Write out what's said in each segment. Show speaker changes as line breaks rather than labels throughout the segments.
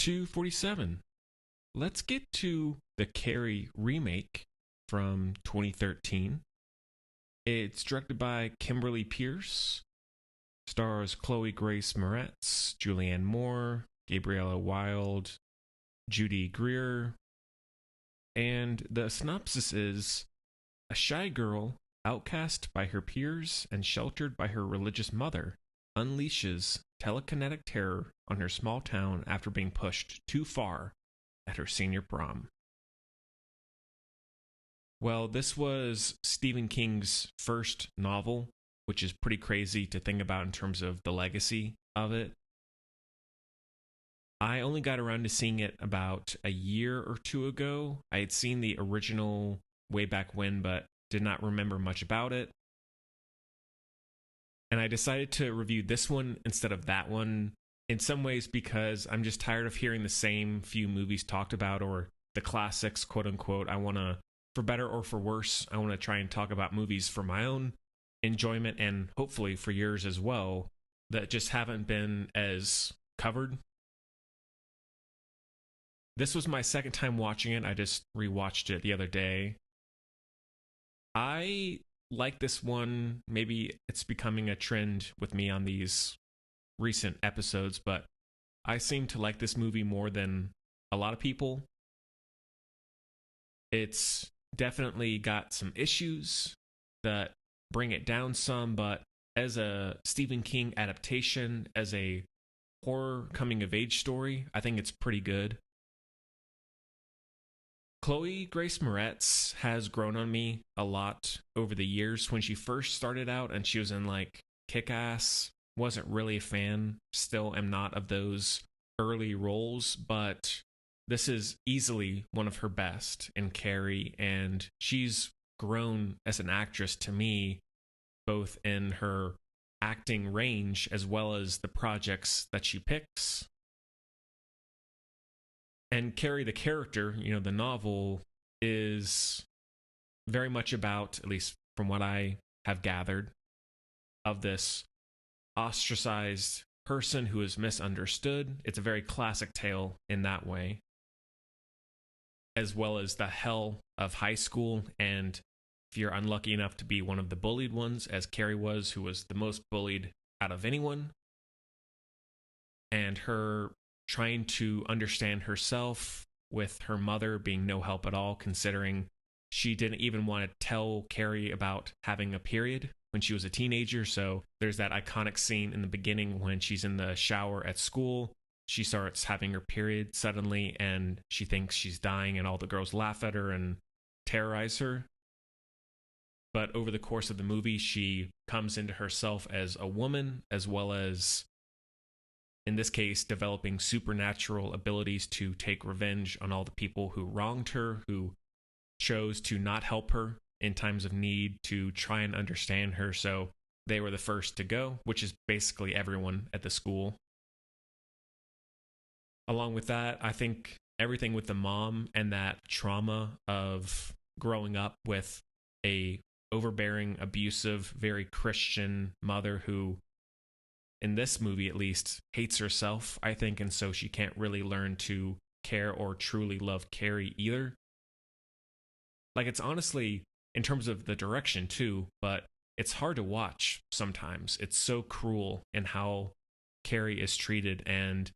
247. Let's get to the Carrie remake from 2013. It's directed by Kimberly Pierce, stars Chloe Grace Moretz, Julianne Moore, Gabriella Wilde, Judy Greer, and the synopsis is: a shy girl, outcast by her peers and sheltered by her religious mother, unleashes telekinetic terror on her small town after being pushed too far at her senior prom. Well, this was Stephen King's first novel, which is pretty crazy to think about in terms of the legacy of it. I only got around to seeing it about a year or two ago. I had seen the original way back when, but did not remember much about it. And I decided to review this one instead of that one, in some ways because I'm just tired of hearing the same few movies talked about, or the classics, quote unquote. I want to, for better or for worse, I want to try and talk about movies for my own enjoyment and hopefully for yours as well, that just haven't been as covered. This was my second time watching it. I just rewatched it the other day. I like this one. Maybe it's becoming a trend with me on these recent episodes, but I seem to like this movie more than a lot of people. It's definitely got some issues that bring it down some, but as a Stephen King adaptation, as a horror coming of age story, I think it's pretty good. Chloe Grace Moretz has grown on me a lot over the years. When she first started out and she was in like Kick-Ass, wasn't really a fan, still am not, of those early roles, but this is easily one of her best in Carrie, and she's grown as an actress to me, both in her acting range as well as the projects that she picks. And Carrie, the character, the novel, is very much about, at least from what I have gathered, of this ostracized person who is misunderstood. It's a very classic tale in that way, as well as the hell of high school. And if you're unlucky enough to be one of the bullied ones, as Carrie was, who was the most bullied out of anyone, and her trying to understand herself with her mother being no help at all, considering she didn't even want to tell Carrie about having a period when she was a teenager. So there's that iconic scene in the beginning when she's in the shower at school. She starts having her period suddenly and she thinks she's dying, and all the girls laugh at her and terrorize her. But over the course of the movie, she comes into herself as a woman, as well as, in this case, developing supernatural abilities to take revenge on all the people who wronged her, who chose to not help her in times of need, to try and understand her. So they were the first to go, which is basically everyone at the school. Along with that, I think everything with the mom and that trauma of growing up with a overbearing, abusive, very Christian mother who, in this movie at least, hates herself, I think, and so she can't really learn to care or truly love Carrie either. Like, it's honestly, in terms of the direction too, but it's hard to watch sometimes. It's so cruel in how Carrie is treated, and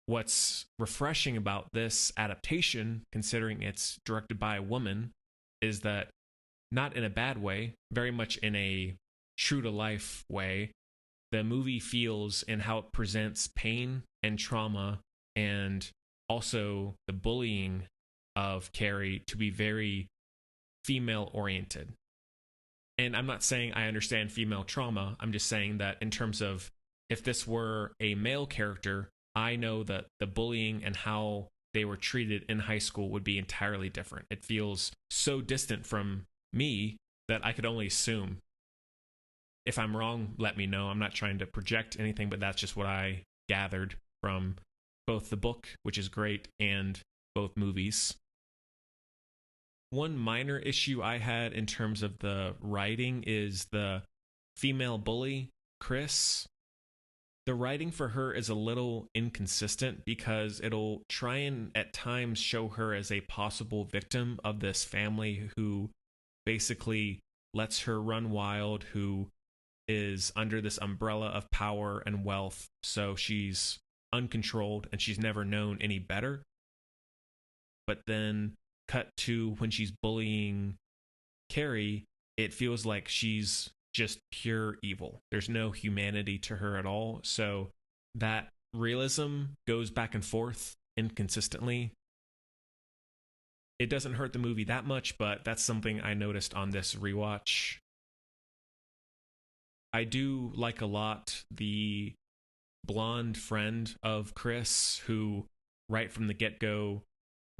what's refreshing about this adaptation, considering it's directed by a woman, is that, not in a bad way, very much in a true-to-life way, the movie feels in how it presents pain and trauma and also the bullying of Carrie to be very female-oriented. And I'm not saying I understand female trauma. I'm just saying that in terms of, if this were a male character, I know that the bullying and how they were treated in high school would be entirely different. It feels so distant from me that I could only assume. If I'm wrong, let me know. I'm not trying to project anything, but that's just what I gathered from both the book, which is great, and both movies. One minor issue I had in terms of the writing is the female bully, Chris. the writing for her is a little inconsistent because it'll try and at times show her as a possible victim of this family who basically lets her run wild, who is under this umbrella of power and wealth. So she's uncontrolled and she's never known any better. But then cut to when she's bullying Carrie, it feels like she's just pure evil. There's no humanity to her at all. So that realism goes back and forth inconsistently. It doesn't hurt the movie that much, but that's something I noticed on this rewatch. I do like a lot the blonde friend of Chris who, right from the get go,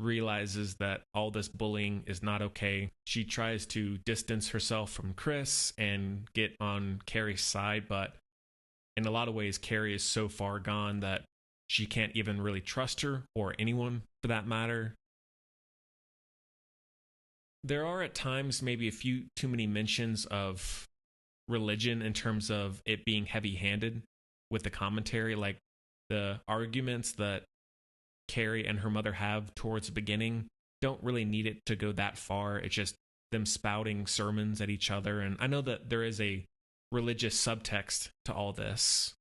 realizes that all this bullying is not okay. She tries to distance herself from Chris and get on Carrie's side, but in a lot of ways, Carrie is so far gone that she can't even really trust her, or anyone for that matter. There are at times maybe a few too many mentions of religion in terms of it being heavy-handed with the commentary, like the arguments that Carrie and her mother have towards the beginning don't really need it to go that far. It's just them spouting sermons at each other. And I know that there is a religious subtext to all this.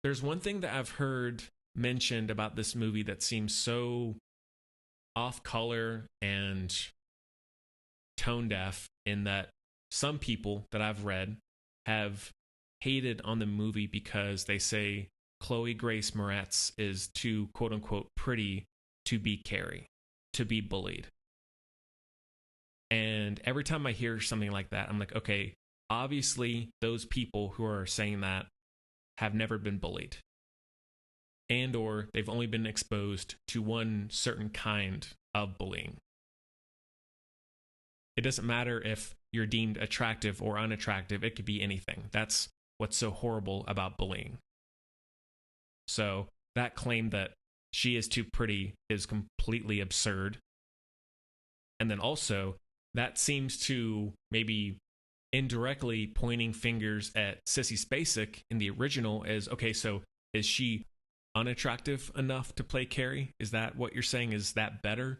There's one thing that I've heard mentioned about this movie that seems so off color and tone deaf, in that some people that I've read have hated on the movie because they say Chloe Grace Moretz is too quote unquote pretty to be Carrie, to be bullied. And every time I hear something like that, I'm like, okay, obviously those people who are saying that have never been bullied, and or they've only been exposed to one certain kind of bullying. It doesn't matter if you're deemed attractive or unattractive. It could be anything. That's what's so horrible about bullying. So that claim that she is too pretty is completely absurd. And then also, that seems to maybe indirectly pointing fingers at Sissy Spacek in the original as, okay, so is she unattractive enough to play Carrie? Is that what you're saying? Is that better?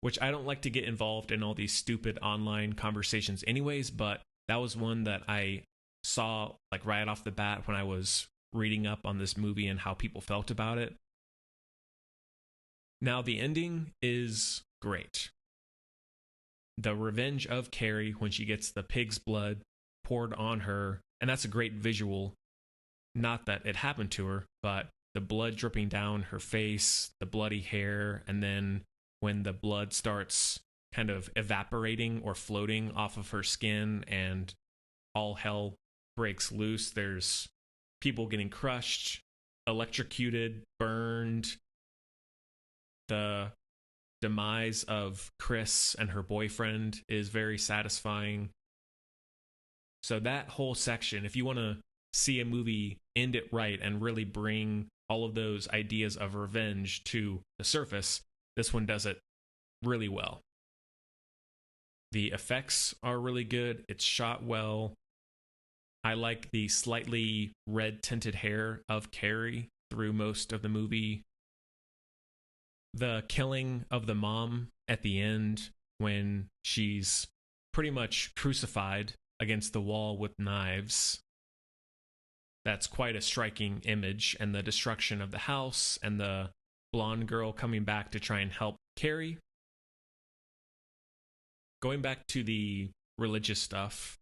Which I don't like to get involved in all these stupid online conversations anyways, but that was one that I saw like right off the bat when I was reading up on this movie and how people felt about it. Now, the ending is great. The revenge of Carrie when she gets the pig's blood poured on her, and that's a great visual. Not that it happened to her, but the blood dripping down her face, the bloody hair, and then when the blood starts kind of evaporating or floating off of her skin and all hell breaks loose. There's people getting crushed, electrocuted, burned. The demise of Chris and her boyfriend is very satisfying. So that whole section, if you want to see a movie end it right and really bring all of those ideas of revenge to the surface, this one does it really well. The effects are really good. It's shot well. I like the slightly red tinted hair of Carrie through most of the movie. The killing of the mom at the end when she's pretty much crucified against the wall with knives. That's quite a striking image. And the destruction of the house and the blonde girl coming back to try and help Carrie. Going back to the religious stuff,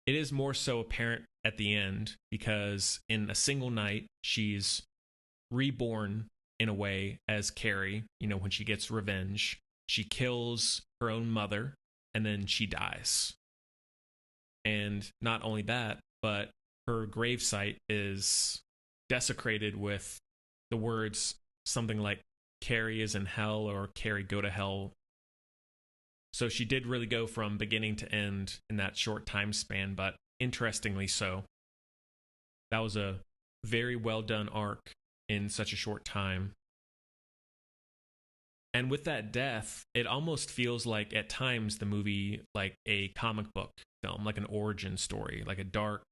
it is more so apparent at the end because in a single night, she's reborn in a way as Carrie. You know, when she gets revenge, she kills her own mother and then she dies. And not only that, but her gravesite is desecrated with the words something like Carrie is in hell or Carrie go to hell. So she did really go from beginning to end in that short time span, but interestingly so. That was a very well done arc in such a short time. And with that death, it almost feels like at times the movie like a comic book film, like an origin story, like a dark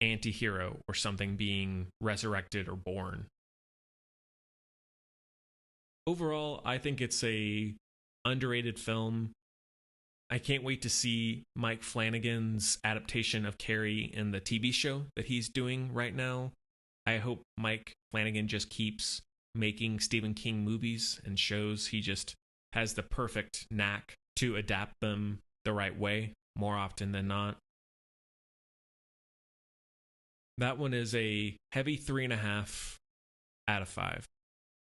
anti-hero or something being resurrected or born. Overall, I think it's a underrated film. I can't wait to see Mike Flanagan's adaptation of Carrie in the TV show that he's doing right now. I hope Mike Flanagan just keeps making Stephen King movies and shows. He just has the perfect knack to adapt them the right way more often than not. That one is a heavy 3.5 out of 5.